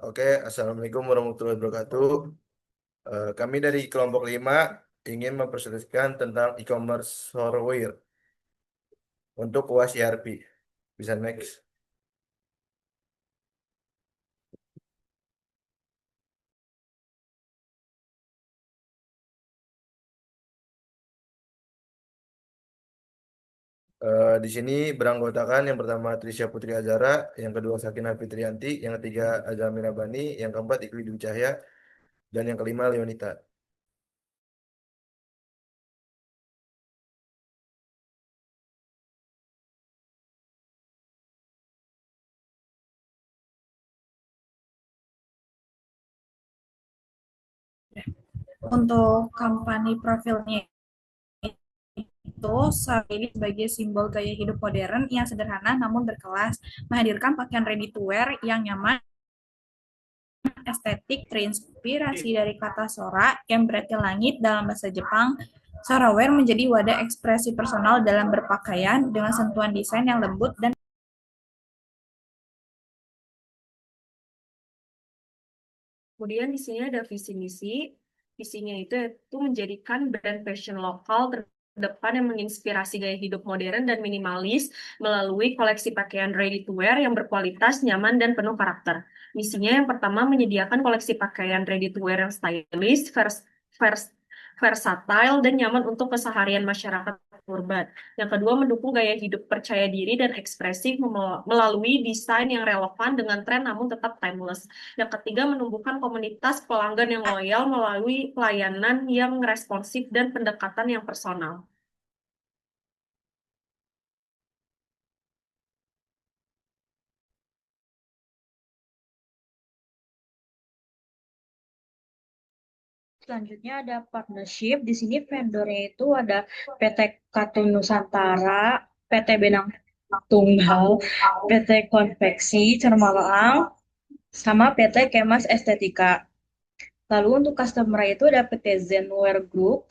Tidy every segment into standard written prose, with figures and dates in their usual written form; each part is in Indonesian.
Oke, Assalamualaikum warahmatullahi wabarakatuh. Kami dari kelompok 5 ingin mempresentasikan tentang e-commerce software untuk UAS ERP. Bisa next. Di sini beranggotakan yang pertama Trisha Putri Azara, yang kedua Sakinah Fitrianti, yang ketiga Azami Rabani, yang keempat Ikwi Dwi Cahya, dan yang kelima Leonita. Untuk kampanye profilnya itu saat ini sebagai simbol gaya hidup modern yang sederhana namun berkelas, menghadirkan pakaian ready to wear yang nyaman, estetik, terinspirasi dari kata Sora yang berarti langit dalam bahasa Jepang. Soraware menjadi wadah ekspresi personal dalam berpakaian dengan sentuhan desain yang lembut dan Kemudian di sini ada visi misi. Visinya itu menjadikan brand fashion lokal terdepan yang menginspirasi gaya hidup modern dan minimalis melalui koleksi pakaian ready to wear yang berkualitas, nyaman, dan penuh karakter. Misinya yang pertama menyediakan koleksi pakaian ready to wear yang stylish, versatile, dan nyaman untuk keseharian masyarakat urban. Yang kedua, mendukung gaya hidup percaya diri dan ekspresif melalui desain yang relevan dengan tren namun tetap timeless. Yang ketiga, menumbuhkan komunitas pelanggan yang loyal melalui pelayanan yang responsif dan pendekatan yang personal. Selanjutnya ada partnership. Di sini vendornya itu ada PT Katun Nusantara, PT Benang Tunggal, PT Konveksi Cermalang, sama PT Kemas Estetika. Lalu untuk customer itu ada PT Zenwear Group,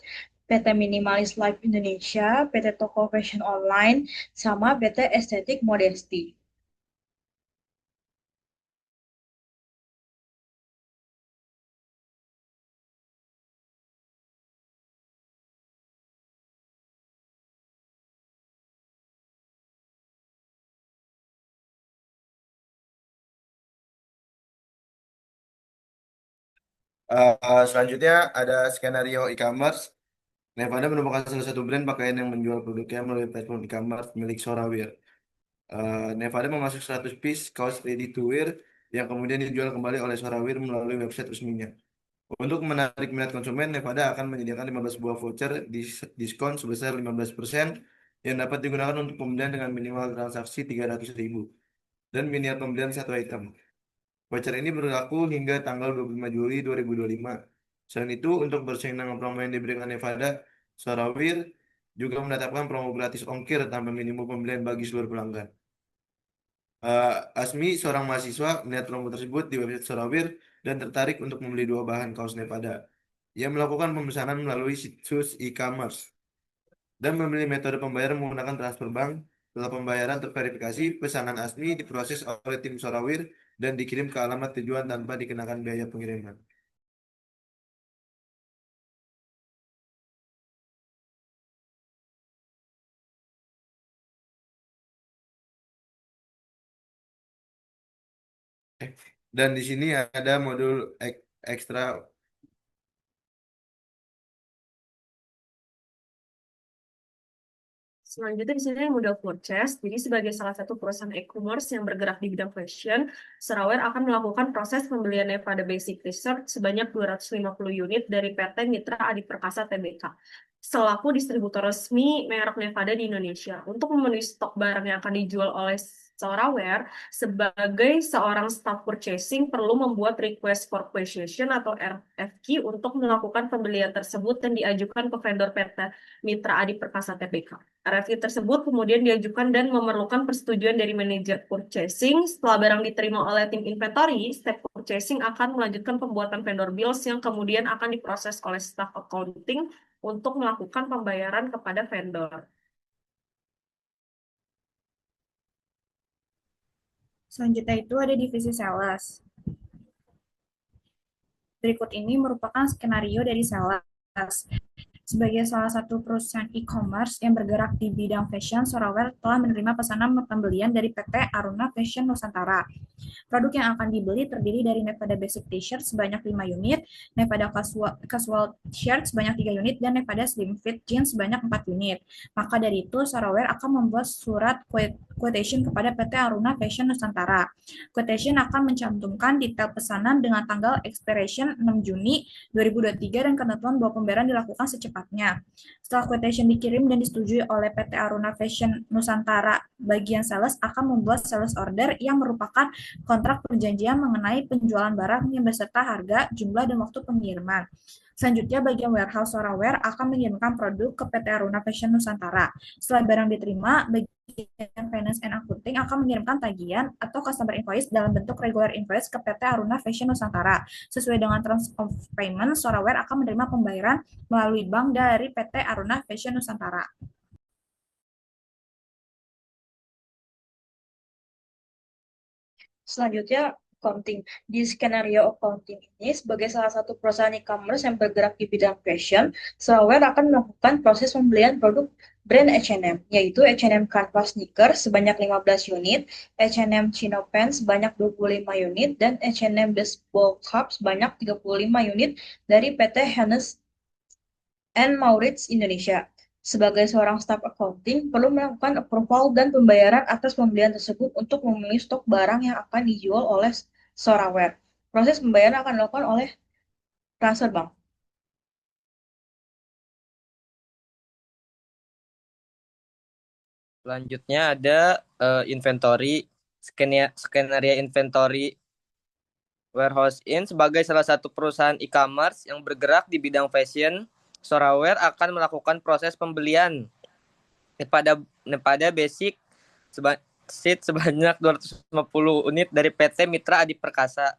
PT Minimalis Life Indonesia, PT Toko Fashion Online, sama PT Estetik Modesti. Selanjutnya ada skenario e-commerce. Nevada merupakan salah satu brand pakaian yang menjual produknya melalui platform e-commerce milik Soraware. Nevada memasuk 100 piece kaos ready to wear yang kemudian dijual kembali oleh Soraware melalui website resminya. Untuk menarik minat konsumen, Nevada akan menyediakan 15 buah voucher diskon sebesar 15% yang dapat digunakan untuk pembelian dengan minimal transaksi 300.000 dan minimal pembelian satu item. Voucher ini berlaku hingga tanggal 25 Juli 2025. Selain itu, untuk bersaing dengan promo yang diberikan Nevada, Sorawir juga menetapkan promo gratis ongkir tanpa minimum pembelian bagi seluruh pelanggan. Asmi, seorang mahasiswa, melihat promo tersebut di website Sorawir dan tertarik untuk membeli dua bahan kaos Nevada. Ia melakukan pemesanan melalui situs e-commerce dan memilih metode pembayaran menggunakan transfer bank. Setelah pembayaran terverifikasi, pesanan Asmi diproses oleh tim Sorawir dan dikirim ke alamat tujuan tanpa dikenakan biaya pengiriman. Dan di sini ada modul ekstra. Selanjutnya di sini yang modal purchase. Jadi sebagai salah satu perusahaan e-commerce yang bergerak di bidang fashion, Saraware akan melakukan proses pembelian Nevada Basic Research sebanyak 250 unit dari PT Mitra Adi Perkasa Tbk selaku distributor resmi merek Nevada di Indonesia. Untuk memenuhi stok barang yang akan dijual oleh Saraware, sebagai seorang staff purchasing perlu membuat request for quotation atau RFQ untuk melakukan pembelian tersebut dan diajukan ke vendor PT Mitra Adi Perkasa Tbk. RFQ tersebut kemudian diajukan dan memerlukan persetujuan dari manajer purchasing. Setelah barang diterima oleh tim inventory, step purchasing akan melanjutkan pembuatan vendor bills yang kemudian akan diproses oleh staff accounting untuk melakukan pembayaran kepada vendor. selanjutnya itu ada divisi sales. Berikut ini merupakan skenario dari sales. Sebagai salah satu perusahaan e-commerce yang bergerak di bidang fashion, Soraware telah menerima pesanan pembelian dari PT Aruna Fashion Nusantara. Produk yang akan dibeli terdiri dari Nevada Basic T-shirt sebanyak 5 unit, Nevada Casual Shirt sebanyak 3 unit, dan Nevada Slim Fit Jeans sebanyak 4 unit. Maka dari itu, Soraware akan membuat surat quotation kepada PT Aruna Fashion Nusantara. Quotation akan mencantumkan detail pesanan dengan tanggal expiration 6 Juni 2023 dan ketentuan bahwa pembayaran dilakukan secepatnya. Setelah quotation dikirim dan disetujui oleh PT Aruna Fashion Nusantara, bagian sales akan membuat sales order yang merupakan kontrak perjanjian mengenai penjualan barang yang beserta harga, jumlah, dan waktu pengiriman. Selanjutnya, bagian warehouse Soraware akan mengirimkan produk ke PT Aruna Fashion Nusantara. Setelah barang diterima, bagian finance and accounting akan mengirimkan tagihan atau customer invoice dalam bentuk regular invoice ke PT Aruna Fashion Nusantara. Sesuai dengan terms of payment, Soraware akan menerima pembayaran melalui bank dari PT Aruna Fashion Nusantara. Selanjutnya, accounting. Di skenario accounting ini, sebagai salah satu perusahaan e-commerce yang bergerak di bidang fashion, Soraware akan melakukan proses pembelian produk brand H&M, yaitu H&M Canvas Sneakers sebanyak 15 unit, H&M Chino Pants sebanyak 25 unit, dan H&M Baseball Cap sebanyak 35 unit dari PT Hennes and Maurits Indonesia. Sebagai seorang staf accounting, perlu melakukan approval dan pembayaran atas pembelian tersebut untuk memenuhi stok barang yang akan dijual oleh Soraware. Proses pembayaran akan dilakukan oleh transfer bank. Selanjutnya ada inventory, skenario inventory warehouse in. Sebagai salah satu perusahaan e-commerce yang bergerak di bidang fashion, Soraware akan melakukan proses pembelian Nevada Basic Sheet sebanyak 250 unit dari PT Mitra Adi Perkasa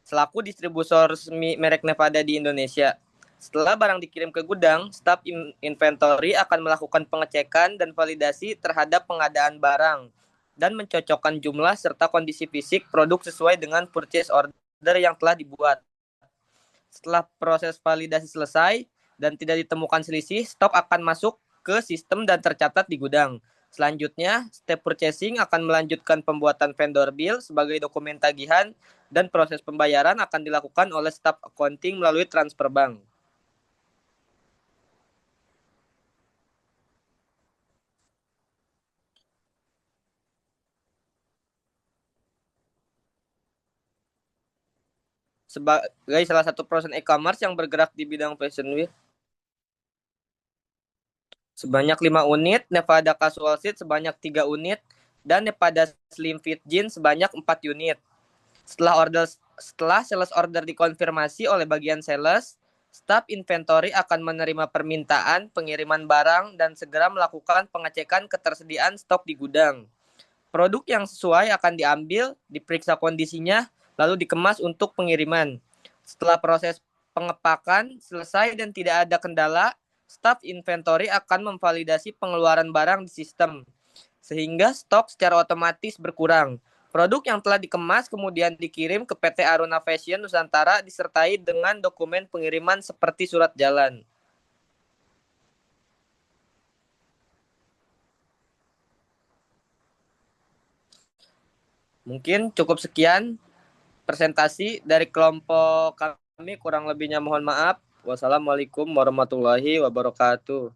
selaku distributor resmi merek Nevada di Indonesia. Setelah barang dikirim ke gudang, staf inventory akan melakukan pengecekan dan validasi terhadap pengadaan barang dan mencocokkan jumlah serta kondisi fisik produk sesuai dengan purchase order yang telah dibuat. Setelah proses validasi selesai dan tidak ditemukan selisih, stok akan masuk ke sistem dan tercatat di gudang. Selanjutnya, step purchasing akan melanjutkan pembuatan vendor bill sebagai dokumen tagihan dan proses pembayaran akan dilakukan oleh staf accounting melalui transfer bank. Sebagai salah satu perusahaan e-commerce yang bergerak di bidang fashion wear, sebanyak 5 unit, Nevada Casual Sheet sebanyak 3 unit, dan Nevada Slim Fit Jeans sebanyak 4 unit. Setelah sales order dikonfirmasi oleh bagian sales, staf inventory akan menerima permintaan pengiriman barang dan segera melakukan pengecekan ketersediaan stok di gudang. Produk yang sesuai akan diambil, diperiksa kondisinya, lalu dikemas untuk pengiriman. Setelah proses pengepakan selesai dan tidak ada kendala, staf inventory akan memvalidasi pengeluaran barang di sistem, sehingga stok secara otomatis berkurang. Produk yang telah dikemas kemudian dikirim ke PT Aruna Fashion Nusantara disertai dengan dokumen pengiriman seperti surat jalan. Mungkin cukup sekian presentasi dari kelompok kami, kurang lebihnya mohon maaf. Wassalamualaikum warahmatullahi wabarakatuh.